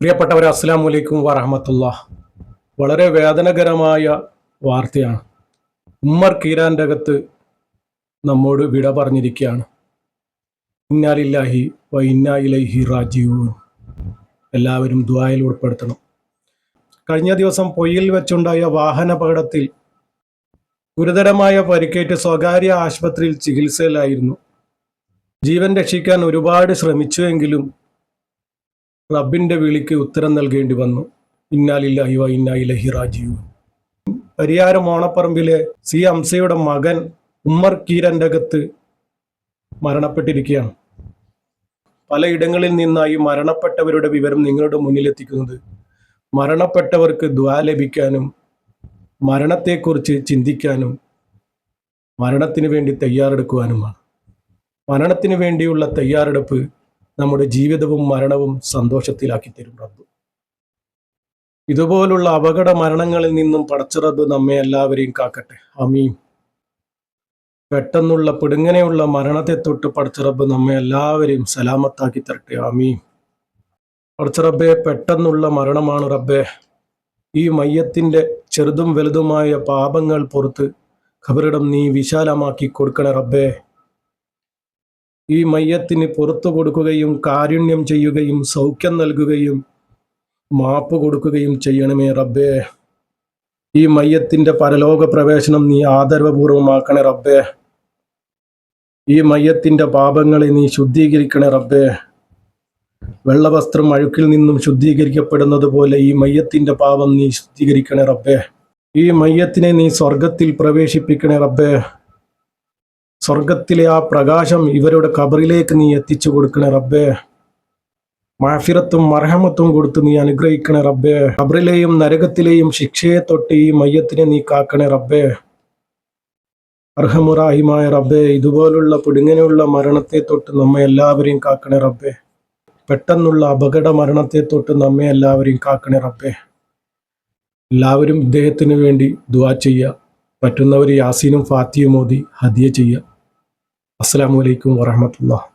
പ്രിയപ്പെട്ടവരെ, അസ്സലാമു അലൈക്കും വറഹ്മത്തുള്ളാഹ്. വളരെ വേദനകരമായ വാർത്തയാണ്. ഉമ്മർ കീരാൻ്റെ അകത്ത് നമ്മോട് വിട പറഞ്ഞിരിക്കുകയാണ്. ഇന്നാ ലില്ലാഹി വ ഇന്നാ ഇലൈഹി റാജിഊൻ. എല്ലാവരും ദുആയിൽ ഉൾപ്പെടുത്തണം. കഴിഞ്ഞ ദിവസം പൊയ്യിൽ വെച്ചുണ്ടായ വാഹനാപകടത്തിൽ ഗുരുതരമായ പരിക്കേറ്റ് സ്വകാര്യ ആശുപത്രിയിൽ ചികിത്സയിലായിരുന്നു. ജീവൻ രക്ഷിക്കാൻ ഒരുപാട് ശ്രമിച്ചുവെങ്കിലും റബ്ബിന്റെ വിളിക്ക് ഉത്തരം നൽകേണ്ടി വന്നു. ഇന്നാ ലില്ലാഹി വ ഇന്നാ ഇലൈഹി റാജിഊൻ. പരിയാരം ഓണപ്പറമ്പിലെ സി ഹംസയുടെ മകൻ ഉമ്മർ കീരൻ്റെ അകത്ത് മരണപ്പെട്ടിരിക്കുകയാണ്. പലയിടങ്ങളിൽ നിന്നായി മരണപ്പെട്ടവരുടെ വിവരം നിങ്ങളുടെ മുന്നിലെത്തിക്കുന്നത് മരണപ്പെട്ടവർക്ക് ദുആ ലഭിക്കാനും മരണത്തെക്കുറിച്ച് ചിന്തിക്കാനും മരണത്തിന് വേണ്ടി തയ്യാറെടുക്കുവാനുമാണ്. മരണത്തിന് വേണ്ടിയുള്ള തയ്യാറെടുപ്പ് നമ്മുടെ ജീവിതവും മരണവും സന്തോഷത്തിലാക്കി തരും റബ്ബ്. ഇതുപോലുള്ള അപകട മരണങ്ങളിൽ നിന്നും പടച്ച റബ്ബ് നമ്മെ എല്ലാവരെയും കാക്കട്ടെ, ആമീൻ. പെട്ടെന്നുള്ള പിടുങ്ങനെയുള്ള മരണത്തെ തൊട്ട് പടച്ച റബ്ബ് നമ്മെ എല്ലാവരെയും സലാമത്താക്കി തരട്ടെ, ആമീൻ. പടച്ച റബ്ബേ, പെട്ടെന്നുള്ള മരണമാണ് റബ്ബേ. ഈ മയ്യത്തിന്റെ ചെറുതും വലുതുമായ പാപങ്ങൾ പുറത്ത് ഖബറിടം നീ വിശാലമാക്കി കൊടുക്കണേ റബ്ബേ. ഈ മയ്യത്തിന് പുറത്തു കൊടുക്കുകയും കാരുണ്യം ചെയ്യുകയും സൗഖ്യം നൽകുകയും മാപ്പ് കൊടുക്കുകയും ചെയ്യണമേ റബ്ബേ. ഈ മയ്യത്തിന്റെ പരലോക പ്രവേശനം നീ ആദരവപൂർവമാക്കണേ റബ്ബേ. ഈ മയ്യത്തിന്റെ പാപങ്ങളെ നീ ശുദ്ധീകരിക്കണേ റബ്ബേ. വെള്ളവസ്ത്രം അഴുക്കിൽ നിന്നും ശുദ്ധീകരിക്കപ്പെടുന്നത് പോലെ ഈ മയ്യത്തിന്റെ പാപം നീ ശുദ്ധീകരിക്കണേ റബ്ബേ. ഈ മയ്യത്തിനെ നീ സ്വർഗത്തിൽ പ്രവേശിപ്പിക്കണേ റബ്ബേ. സ്വർഗത്തിലെ ആ പ്രകാശം ഇവരുടെ ഖബറിലേക്ക് നീ എത്തിച്ചു കൊടുക്കണേ റബ്ബേ. മഅഫിറത്തും മർഹമത്തും കൊടുത്ത് നീ അനുഗ്രഹിക്കണേ റബ്ബേ. ഖബറിലെയും നരകത്തിലെയും ശിക്ഷയെ തൊട്ട് ഈ മയ്യത്തിനെ നീ കാക്കണേ റബ്ബേ. അർഹമുറാഹിമായ റബ്ബേ, ഇതുപോലുള്ള പിടുങ്ങനെയുള്ള മരണത്തെ തൊട്ട് നമ്മെ എല്ലാവരെയും കാക്കണേ റബ്ബേ. പെട്ടെന്നുള്ള അപകട മരണത്തെ തൊട്ട് നമ്മെ എല്ലാവരെയും കാക്കണേ റബ്ബേ. എല്ലാവരും ഇദ്ദേഹത്തിന് വേണ്ടി ദുആ ചെയ്യുക. പറ്റുന്നവർ യാസീനും ഫാത്തിയും ഓതി ഹദിയ ചെയ്യുക. അസ്സലാമു അലൈക്കും വറഹ്മത്തുള്ളാഹി.